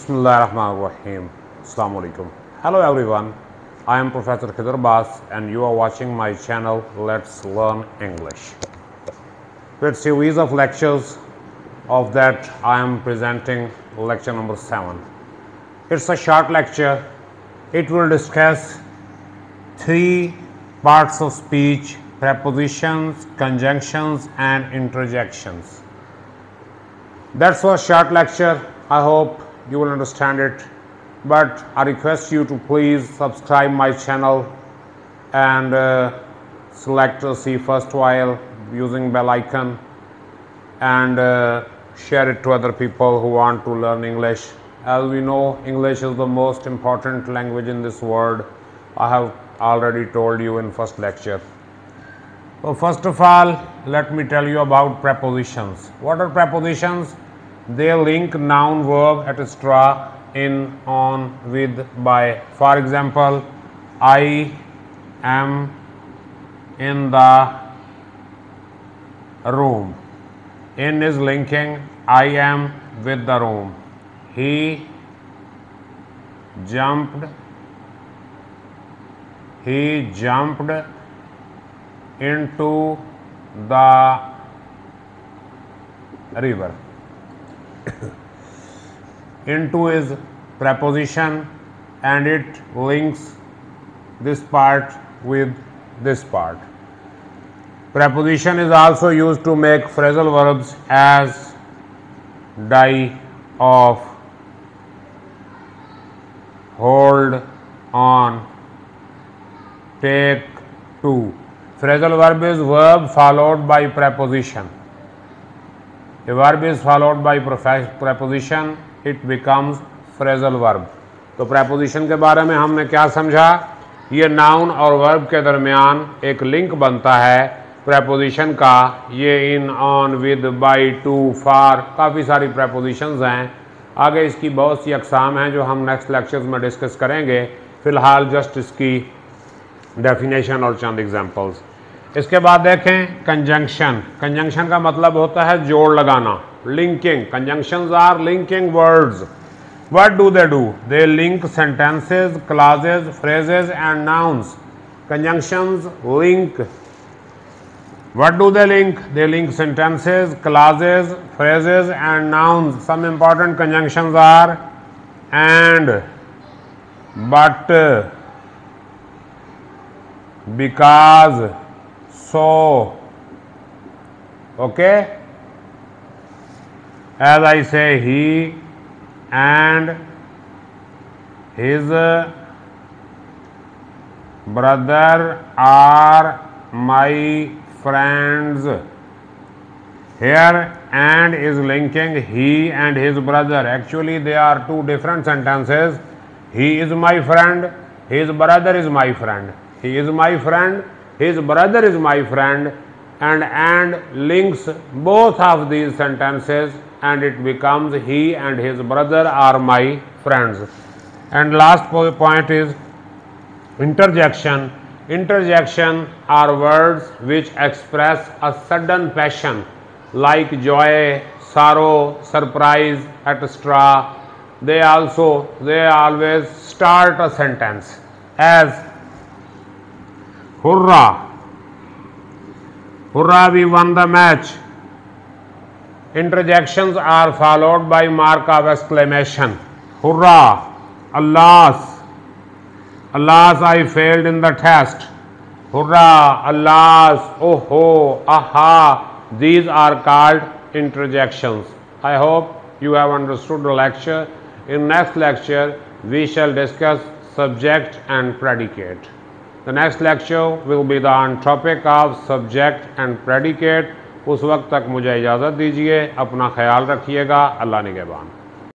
Bismillahirrahmanirrahim. Assalamu alaikum. Hello everyone. I am Professor Khizar Abbas and you are watching my channel Let's Learn English. With series of lectures of that I am presenting lecture number 7. It's a short lecture. It will discuss 3 parts of speech: prepositions, conjunctions and interjections. That's a short lecture. I hope you will understand it, but I request you to please subscribe my channel and select see first while using bell icon and share it to other people who want to learn English. As we know, English is the most important language in this world. I have already told you in first lecture. So first of all, let me tell you about prepositions. What are prepositions? They link noun, verb, etc. in, on, with, by. For example, I am in the room. In is linking I am with the room. He jumped into the river. Into is preposition and it links this part with this part. Preposition is also used to make phrasal verbs as die off, hold on, take to. Phrasal verb is verb followed by preposition. A verb is followed by preposition, it becomes phrasal verb. तो preposition के बारे में हमने क्या समझा? ये noun और verb के दरमियान एक लिंक बनता है preposition का. ये in, on, with, by, to, for, काफ़ी सारी prepositions हैं. आगे इसकी बहुत सी अक़साम हैं जो हम नेक्स्ट लेक्चर्स में डिस्कस करेंगे. फ़िलहाल जस्ट इसकी डेफिनेशन और चंद एग्जांपल्स. इसके बाद देखें कंजंक्शन. कंजंक्शन का मतलब होता है जोड़ लगाना, linking. Conjunctions are linking words. What do? They link sentences, clauses, phrases and nouns. Conjunctions link. What do they link? They link sentences, clauses, phrases and nouns. Some important conjunctions are and, but, because, so. Okay? As I say, he and his brother are my friends. Here and is linking he and his brother. Actually they are two different sentences. He is my friend, his brother is my friend. He is my friend, his brother is my friend, and links both of these sentences and it becomes he and his brother are my friends. And last point is interjection. Interjection are words which express a sudden passion like joy, sorrow, surprise, etc. They always start a sentence as hurrah, hurrah, we won the match. Interjections are followed by mark of exclamation. Hurrah, alas, alas, I failed in the test. Hurrah, alas, oh ho, aha. These are called interjections. I hope you have understood the lecture. In next lecture, we shall discuss subject and predicate. The next lecture will be on topic of subject and predicate. उस वक्त तक मुझे इजाज़त दीजिए. अपना ख्याल रखिएगा. अल्लाह निगहबान.